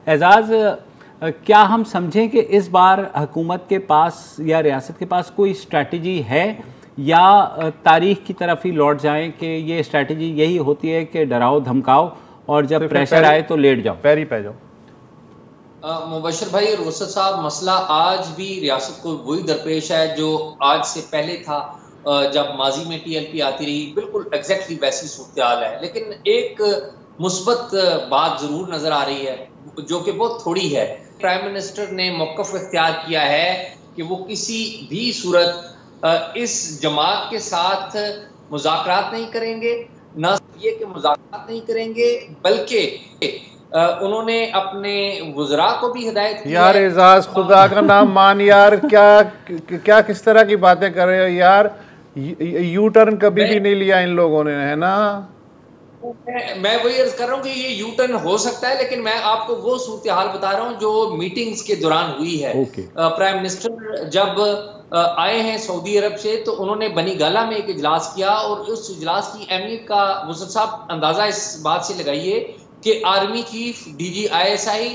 एजाज, क्या हम समझें कि इस बार हुकूमत के पास या रियासत के पास कोई स्ट्रैटेजी है, या तारीख की तरफ ही लौट जाएं कि ये स्ट्रैटेजी यही होती है कि डराओ धमकाओ और जब प्रेशर आए तो लेट जाओ, पैरी पै जाओ? मुबशर भाई, रोसद साहब, मसला आज भी रियासत को वही दरपेश है जो आज से पहले था जब माजी में टीएलपी आती रही। बिल्कुल एग्जैक्टली वैसी सूरत हाल है, लेकिन एक मुस्बत बात जरूर नजर आ रही है जो कि बहुत थोड़ी है। प्राइम मिनिस्टर ने मौक़िफ़ इख्तियार किया है कि वो किसी भी सूरत इस जमात के साथ मुज़ाकरात नहीं करेंगे। न ये कि मुज़ाकरात नहीं करेंगे, बल्कि उन्होंने अपने वुज़रा को भी हिदायत की। यार एजाज, खुदा का नाम मान यार, क्या किस तरह की बातें कर रहे हो यार? यू टर्न कभी भी नहीं लिया इन लोगों ने, है ना? मैं वही अर्ज कर रहा हूँ कि ये यू टर्न हो सकता है, लेकिन मैं आपको वो सूरत हाल बता रहा हूँ जो मीटिंग्स के दौरान हुई है। प्राइम मिनिस्टर जब आए हैं सऊदी अरब से, तो उन्होंने बनी गाला में एक इजलास किया, और उस इजलास की अहमियत का वज़ीर साहब अंदाजा इस बात से लगाइए कि आर्मी चीफ, डीजी ISI,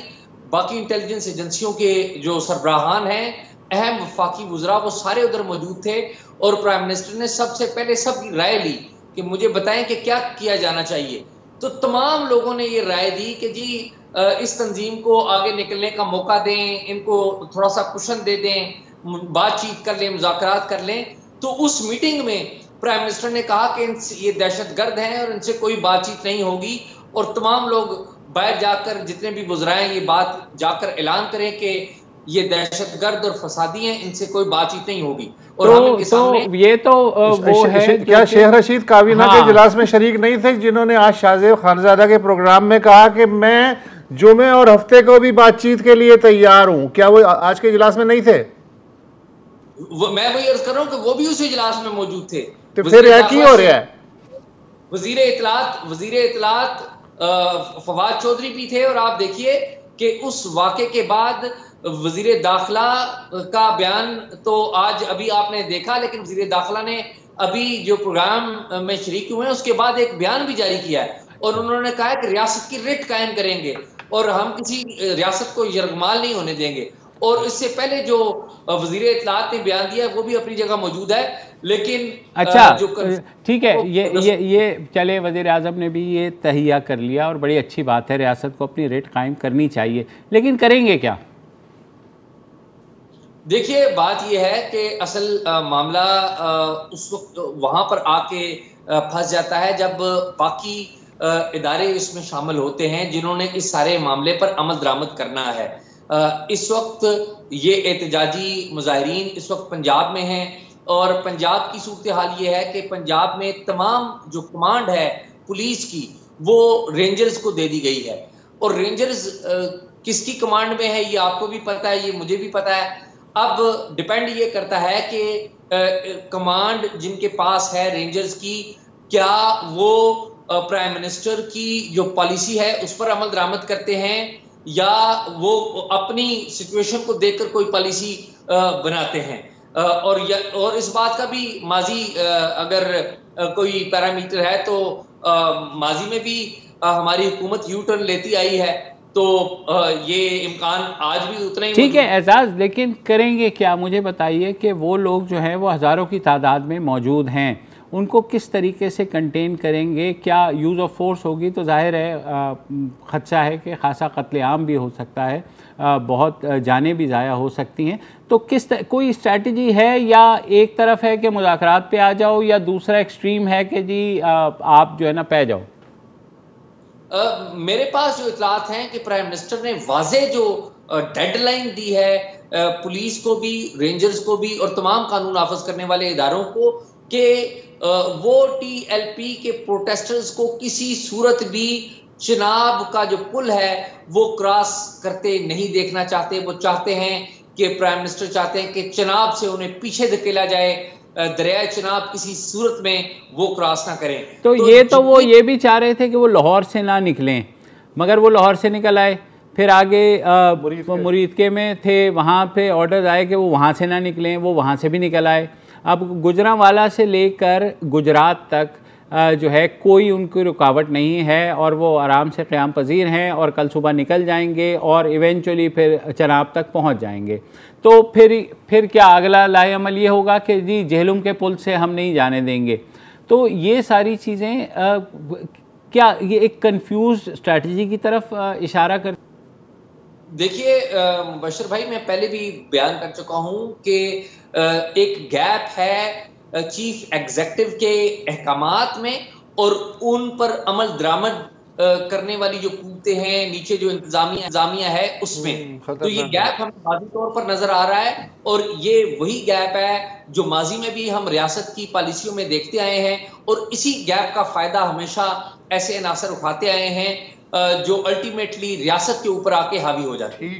बाकी इंटेलिजेंस एजेंसियों के जो सरबराहान हैं, अहम वफाकी वुज़रा, वो सारे उधर मौजूद थे। और प्राइम मिनिस्टर ने सबसे पहले सबकी राय ली कि मुझे बताएं कि क्या किया जाना चाहिए। तो तमाम लोगों ने ये राय दी कि जी इस तंजीम को आगे निकलने का मौका दें, इनको थोड़ा सा कुशन दे दें, बातचीत कर लें, मुज़ाकरात कर लें। तो उस मीटिंग में प्राइम मिनिस्टर ने कहा कि ये दहशतगर्द हैं और इनसे कोई बातचीत नहीं होगी, और तमाम लोग बाहर जाकर, जितने भी गुजराएं, ये बात जाकर ऐलान करें कि ये दहशतगर्द और फसादी हैं, इनसे कोई बातचीत नहीं होगी। और तो ये तो वो है, क्या शेख रशीद काबीना के इजलास में शरीक नहीं थे जिन्होंने आज शाहजेब खानजादा के प्रोग्राम में कहा कि मैं जुमे और हफ्ते को भी बातचीत के लिए तैयार हूं? क्या वो आज के इजलास में नहीं थे? मैं वही अर्ज कर रहा हूं कि वो भी उस इजलास में मौजूद थे। तो फिर यह क्यों हो रहा है? वजीर इत्तलात फवाद चौधरी भी थे, और आप देखिए कि उस वाक़े के बाद वजीर दाखिला का बयान तो आज अभी आपने देखा, लेकिन वजीर दाखिला ने अभी जो प्रोग्राम में शरीक हुए हैं उसके बाद एक बयान भी जारी किया है, और उन्होंने कहा है कि रियासत की रिट कायम करेंगे और हम किसी रियासत को यरगमाल नहीं होने देंगे। और इससे पहले जो वजीर इत्तलात ने बयान दिया वो भी अपनी जगह मौजूद है, लेकिन अच्छा ठीक है, ये चले, वज़ीर आज़म ने भी ये तहिया कर लिया और बड़ी अच्छी बात है, रियासत को अपनी रेट कायम करनी चाहिए, लेकिन करेंगे क्या? देखिए, बात यह है कि असल मामला उस वक्त वहां पर आके फंस जाता है जब बाकी इदारे इसमें शामिल होते हैं जिन्होंने इस सारे मामले पर अमल दरामद करना है। इस वक्त ये एहतजाजी मुजाहिरीन इस वक्त पंजाब में हैं, और पंजाब की सूरत हाल ये है कि पंजाब में तमाम जो कमांड है पुलिस की वो रेंजर्स को दे दी गई है, और रेंजर्स किसकी कमांड में है ये आपको भी पता है, ये मुझे भी पता है। अब डिपेंड ये करता है कि कमांड जिनके पास है रेंजर्स की, क्या वो प्राइम मिनिस्टर की जो पॉलिसी है उस पर अमल दरामद करते हैं, या वो अपनी सिचुएशन को देखकर कोई पॉलिसी बनाते हैं। और इस बात का भी माजी अगर कोई पैरामीटर है तो माजी में भी हमारी हुकूमत यू टर्न लेती आई है, तो ये इम्कान आज भी उतना ही ठीक है एजाज, लेकिन करेंगे क्या? मुझे बताइए कि वो लोग जो हैं वो हज़ारों की तादाद में मौजूद हैं, उनको किस तरीके से कंटेन करेंगे? क्या यूज़ ऑफ फोर्स होगी? तो जाहिर है ख़दशा है कि खासा कत्लेआम भी हो सकता है, बहुत जानें भी ज़ाया हो सकती हैं। तो कोई स्ट्रैटेजी है, या एक तरफ है कि मुज़ाकरात पे आ जाओ, या दूसरा एक्सट्रीम है कि जी आप जो है ना पै जाओ? मेरे पास जो इतलात हैं कि प्राइम मिनिस्टर ने वाज़े जो डेडलाइन दी है पुलिस को भी, रेंजर्स को भी और तमाम कानून नाफिज करने वाले इदारों को, कि वो TLP के प्रोटेस्टर्स को किसी सूरत भी चिनाब का जो पुल है वो क्रॉस करते नहीं देखना चाहते। वो चाहते हैं कि प्राइम मिनिस्टर चाहते हैं कि चिनाब से उन्हें पीछे धकेला जाए, दरिया चिनाब किसी सूरत में वो क्रॉस ना करें। तो वो ये भी चाह रहे थे कि वो लाहौर से ना निकलें, मगर वो लाहौर से निकल आए, फिर आगे मुरीदके में थे, वहाँ पे ऑर्डर आए कि वो वहाँ से ना निकलें, वो वहाँ से भी निकल आए। अब गुजरांवाला से लेकर गुजरात तक जो है कोई उनकी रुकावट नहीं है और वो आराम से क़याम पज़ीर हैं और कल सुबह निकल जाएंगे और इवेंचुअली फिर चनाब तक पहुंच जाएंगे। तो फिर क्या अगला लाएअमल ये होगा कि जी जेहलुम के पुल से हम नहीं जाने देंगे। तो ये सारी चीज़ें क्या ये एक कंफ्यूज स्ट्रैटेजी की तरफ इशारा कर? देखिए बशर भाई, मैं पहले भी बयान कर चुका हूं कि एक गैप है चीफ एग्जेक्टिव के अहकामात में और उन पर अमल दरामद करने वाली जो कुव्वतें हैं, नीचे जो इंतजामिया है उसमें। तो ये गैप हमें वाज़ी तौर पर नजर आ रहा है और ये वही गैप है जो माजी में भी हम रियासत की पॉलिसियों में देखते आए हैं और इसी गैप का फायदा हमेशा ऐसे अनासर उठाते आए हैं जो अल्टीमेटली रियासत के ऊपर आके हावी हो जाते हैं।